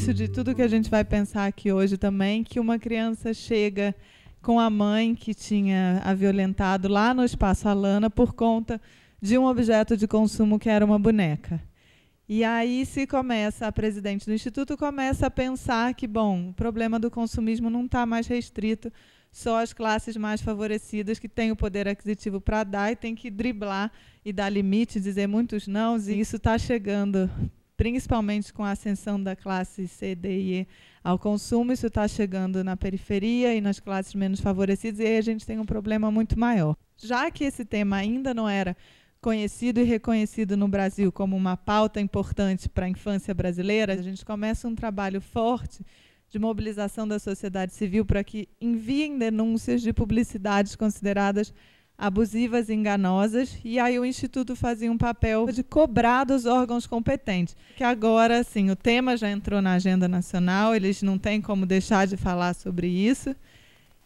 início de tudo que a gente vai pensar aqui hoje também, que uma criança chega com a mãe que tinha a violentado lá no Espaço Alana por conta de um objeto de consumo que era uma boneca. E aí a presidente do Instituto começa a pensar que, bom, o problema do consumismo não está mais restrito só às classes mais favorecidas que têm o poder aquisitivo para dar e tem que driblar e dar limite, dizer muitos nãos, e isso está chegando, principalmente com a ascensão da classe C, D e E ao consumo, isso está chegando na periferia e nas classes menos favorecidas, e aí a gente tem um problema muito maior. Já que esse tema ainda não era conhecido e reconhecido no Brasil como uma pauta importante para a infância brasileira, a gente começa um trabalho forte de mobilização da sociedade civil para que enviem denúncias de publicidades consideradas abusivas e enganosas, e aí o Instituto fazia um papel de cobrar dos órgãos competentes, que agora, sim, o tema já entrou na agenda nacional, eles não têm como deixar de falar sobre isso,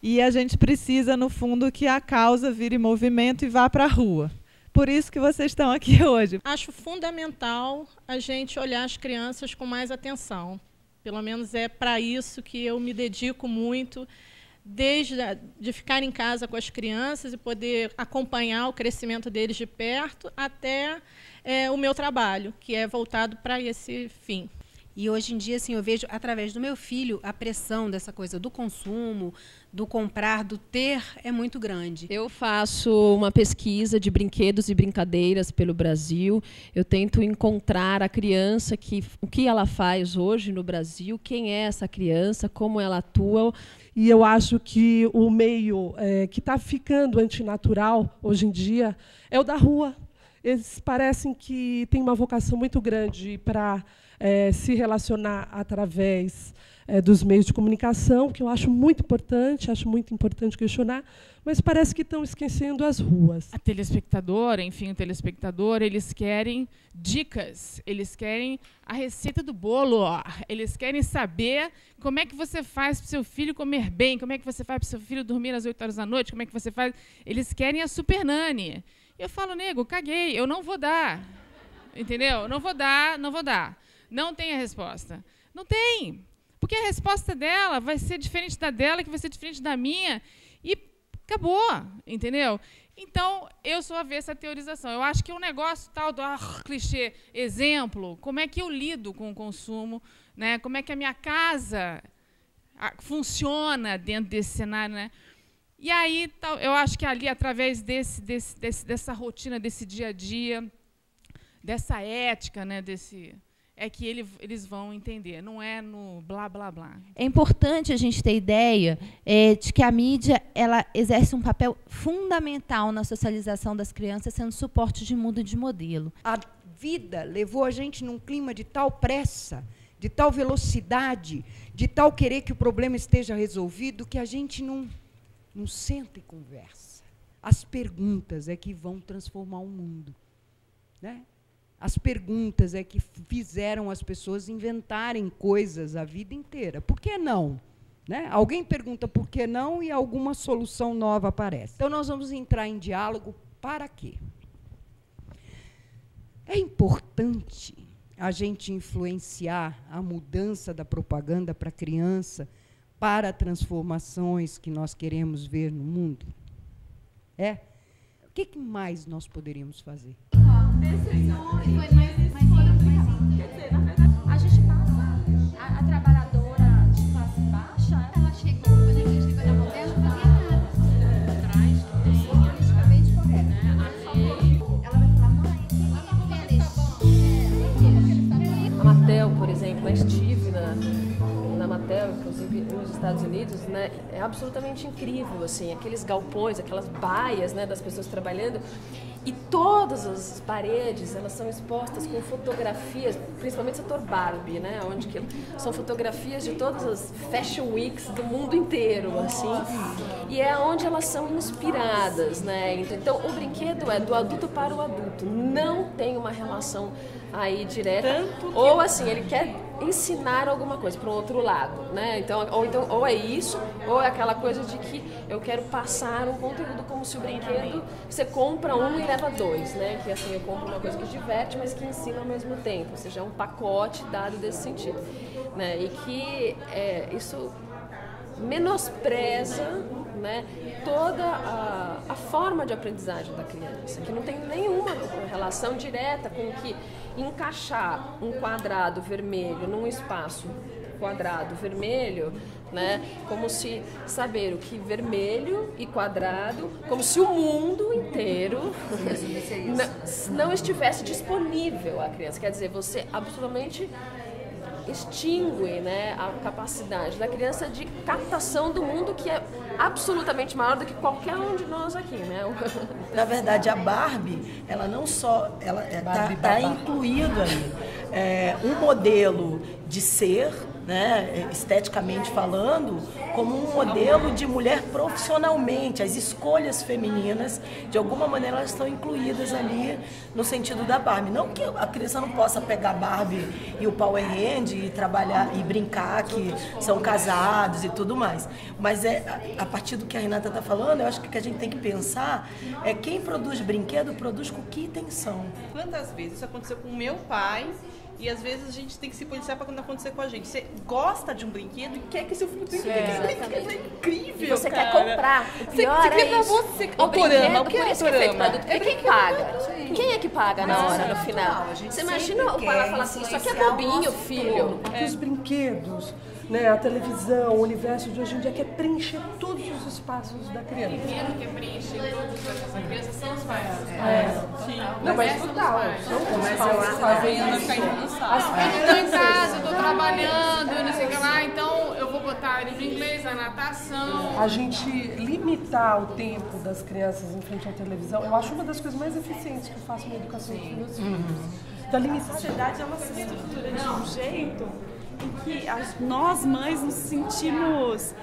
e a gente precisa, no fundo, que a causa vire movimento e vá para a rua. Por isso que vocês estão aqui hoje. Acho fundamental a gente olhar as crianças com mais atenção. Pelo menos é para isso que eu me dedico muito, desde de ficar em casa com as crianças e poder acompanhar o crescimento deles de perto, até o meu trabalho, que é voltado para esse fim. E hoje em dia, assim, eu vejo, através do meu filho, a pressão dessa coisa do consumo, do comprar, do ter, é muito grande. Eu faço uma pesquisa de brinquedos e brincadeiras pelo Brasil. Eu tento encontrar a criança, o que ela faz hoje no Brasil, quem é essa criança, como ela atua. E eu acho que o meio que está ficando antinatural hoje em dia é o da rua. Eles parecem que têm uma vocação muito grande para se relacionar através dos meios de comunicação, que eu acho muito importante questionar, mas parece que estão esquecendo as ruas. A telespectadora, enfim, o telespectador, eles querem dicas, eles querem a receita do bolo, ó. Eles querem saber como é que você faz para o seu filho comer bem, como é que você faz para o seu filho dormir às 8 horas da noite, como é que você faz... Eles querem a super nani. Eu falo, nego, caguei, eu não vou dar. Entendeu? Não vou dar. Não tem a resposta. Não tem. Porque a resposta dela vai ser diferente da dela, que vai ser diferente da minha. E acabou. Entendeu? Então, eu sou avessa à teorização. Eu acho que é um negócio tal do clichê. Exemplo, como é que eu lido com o consumo, né? Como é que a minha casa funciona dentro desse cenário, né? E aí, eu acho que ali, através dessa rotina, desse dia a dia, dessa ética, né, é que eles vão entender, não é no blá, blá, blá. É importante a gente ter ideia de que a mídia ela exerce um papel fundamental na socialização das crianças, sendo suporte de mundo de modelo. A vida levou a gente num clima de tal pressa, de tal velocidade, de tal querer que o problema esteja resolvido, que a gente não senta e conversa. As perguntas é que vão transformar o mundo, né? As perguntas é que fizeram as pessoas inventarem coisas a vida inteira. Por que não? Né? Alguém pergunta por que não e alguma solução nova aparece. Então, nós vamos entrar em diálogo para quê? É importante a gente influenciar a mudança da propaganda para a criança, para transformações que nós queremos ver no mundo? O que mais nós poderíamos fazer? A gente passa, a trabalhadora de classe baixa, ela chegou, quando a gente chegou na moderna, não havia nada. Atrás, politicamente correto. Ela vai falar, mãe, a Mattel, por exemplo, eu estive na Mattel, inclusive nos Estados Unidos, né, é absolutamente incrível, assim, aqueles galpões, aquelas baias, né, das pessoas trabalhando, e todas as paredes, elas são expostas com fotografias, principalmente o setor Barbie, né, onde que são fotografias de todas as Fashion Weeks do mundo inteiro, assim, e é onde elas são inspiradas, né, então o brinquedo é do adulto para o adulto, não tem uma relação aí direta, ou assim, ele quer ensinar alguma coisa para o outro lado, né? Então, ou é isso, ou é aquela coisa de que eu quero passar um conteúdo como se o brinquedo, você compra um e leva dois, né? Que assim, eu compro uma coisa que diverte, mas que ensina ao mesmo tempo, ou seja, é um pacote dado desse sentido, né? E que isso menospreza, né, toda a forma de aprendizagem da criança, que não tem nenhuma relação direta com que encaixar um quadrado vermelho num espaço quadrado vermelho, né, como se saber o que vermelho e quadrado, como se o mundo inteiro não estivesse disponível à criança. Quer dizer, você absolutamente extingue, né, a capacidade da criança de captação do mundo, que é absolutamente maior do que qualquer um de nós aqui, né? Na verdade, a Barbie, ela não só está incluído aí um modelo de ser, né, esteticamente falando, como um modelo de mulher profissionalmente. As escolhas femininas, de alguma maneira, elas estão incluídas ali no sentido da Barbie. Não que a criança não possa pegar a Barbie e o Power Hand e trabalhar e brincar que são casados e tudo mais. Mas a partir do que a Renata está falando, eu acho que o que a gente tem que pensar é quem produz brinquedo produz com que intenção. Quantas vezes isso aconteceu com o meu pai? E às vezes a gente tem que se policiar para quando acontecer com a gente. Você gosta de um brinquedo e quer que seu filho tenha um brinquedo. É incrível, e você cara. Quer comprar. O pior você quer é isso. Você. Autorama. O que é autorama? Quem paga? Quem é que paga na hora, no final? Você imagina o pai falar assim, isso aqui é bobinho, filho. Porque os brinquedos, né, a televisão, o universo de hoje em dia quer preencher todos os espaços da criança. Primeiro que preenche todos os espaços da criança são os pais. Não, mas total. Mas eu acho eu estou em casa, eu estou trabalhando, não sei o que lá, então eu vou botar livro inglês, a natação. A gente limitar o tempo das crianças em frente à televisão, eu acho uma das coisas mais eficientes que eu faço na educação dos meus filhos. A sociedade ela se estrutura de um jeito em que nós mães nos sentimos,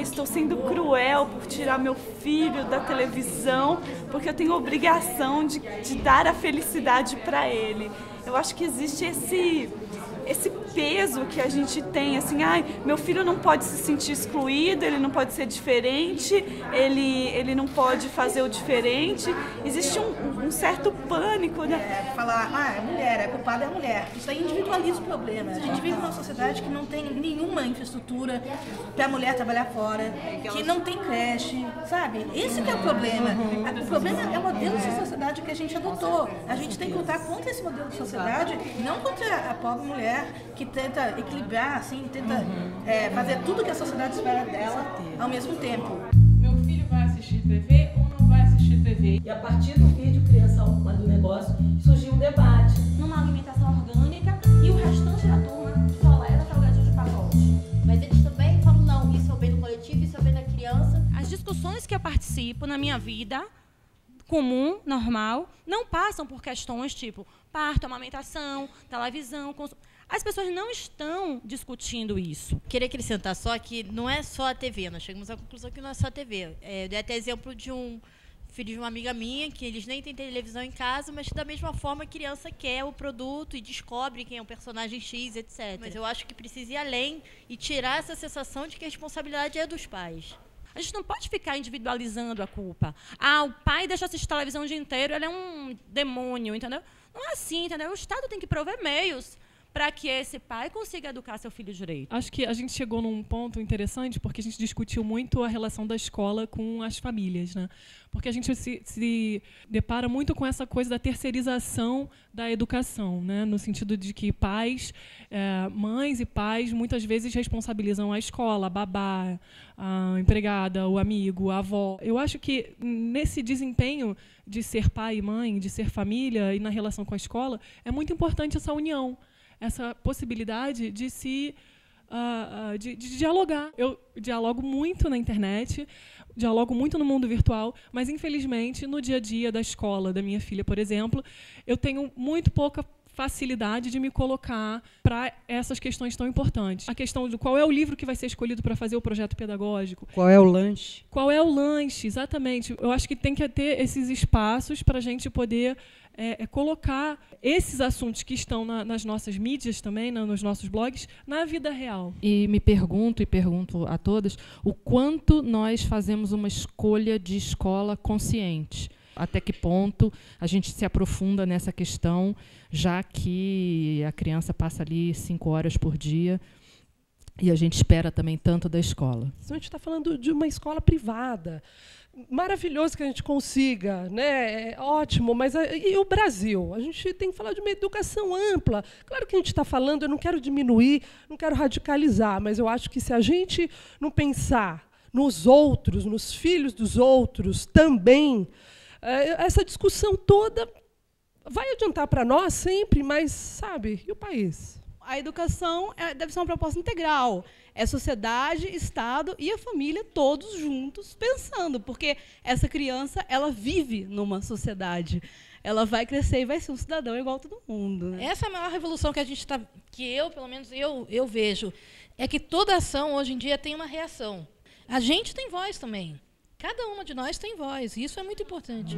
estou sendo cruel por tirar meu filho da televisão, porque eu tenho a obrigação de dar a felicidade para ele. Eu acho que existe esse peso que a gente tem, assim, meu filho não pode se sentir excluído, ele não pode ser diferente, ele não pode fazer o diferente. Existe um certo pânico, né? Falar, é mulher, a culpada é a mulher. Isso aí individualiza o problema. A gente vive numa sociedade que não tem nenhuma infraestrutura para a mulher trabalhar fora, que não tem creche, sabe? Esse que é o problema. O problema é o modelo de sociedade que a gente adotou. A gente tem que lutar contra esse modelo de sociedade, não contra a pobre mulher que tenta equilibrar, assim, tenta fazer tudo que a sociedade espera dela ao mesmo tempo. Meu filho vai assistir TV ou não vai assistir TV? E a partir do vídeo Criança Alma do Negócio surgiu um debate. Numa alimentação orgânica e o restante da turma só leva salgadinho de pacote. Mas eles também falam, não, isso é o bem do coletivo, isso é o bem da criança. As discussões que eu participo na minha vida comum, normal, não passam por questões tipo parto, amamentação, televisão, consumo. As pessoas não estão discutindo isso. Queria acrescentar só que não é só a TV. Nós chegamos à conclusão que não é só a TV. Eu dei até exemplo de um filho de uma amiga minha, que eles nem têm televisão em casa, mas da mesma forma a criança quer o produto e descobre quem é o personagem X, etc. Mas eu acho que precisa ir além e tirar essa sensação de que a responsabilidade é dos pais. A gente não pode ficar individualizando a culpa. O pai deixa assistir televisão o dia inteiro, ele é um demônio, entendeu? Não é assim, entendeu? O Estado tem que prover meios para que esse pai consiga educar seu filho direito. Acho que a gente chegou num ponto interessante, porque a gente discutiu muito a relação da escola com as famílias, né? Porque a gente se depara muito com essa coisa da terceirização da educação, né? No sentido de que mães e pais, muitas vezes responsabilizam a escola, a babá, a empregada, o amigo, a avó. Eu acho que nesse desempenho de ser pai e mãe, de ser família e na relação com a escola, é muito importante essa união, essa possibilidade de de dialogar. Eu dialogo muito na internet, dialogo muito no mundo virtual, mas, infelizmente, no dia a dia da escola da minha filha, por exemplo, eu tenho muito pouca facilidade de me colocar para essas questões tão importantes. A questão de qual é o livro que vai ser escolhido para fazer o projeto pedagógico. Qual é o lanche? Qual é o lanche, exatamente. Eu acho que tem que ter esses espaços para a gente poder colocar esses assuntos que estão nas nossas mídias também, nos nossos blogs, na vida real. E me pergunto a todas, o quanto nós fazemos uma escolha de escola consciente. Até que ponto a gente se aprofunda nessa questão, já que a criança passa ali 5 horas por dia e a gente espera também tanto da escola. A gente está falando de uma escola privada. Maravilhoso que a gente consiga, né? É ótimo, mas e o Brasil? A gente tem que falar de uma educação ampla. Claro que a gente está falando, eu não quero diminuir, não quero radicalizar, mas eu acho que se a gente não pensar nos outros, nos filhos dos outros também, essa discussão toda vai adiantar para nós sempre, mas, sabe, e o país? A educação deve ser uma proposta integral. É sociedade, Estado e a família todos juntos pensando, porque essa criança ela vive numa sociedade. Ela vai crescer e vai ser um cidadão igual a todo mundo. Né? Essa é a maior revolução que a gente está, que eu, pelo menos eu vejo, é que toda ação hoje em dia tem uma reação. A gente tem voz também. Cada uma de nós tem voz. E isso é muito importante.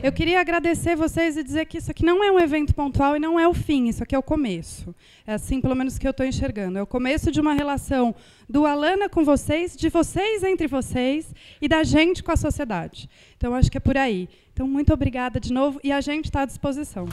Eu queria agradecer vocês e dizer que isso aqui não é um evento pontual e não é o fim, isso aqui é o começo. É assim, pelo menos, que eu estou enxergando. É o começo de uma relação do Alana com vocês, de vocês entre vocês e da gente com a sociedade. Então, acho que é por aí. Então, muito obrigada de novo e a gente está à disposição.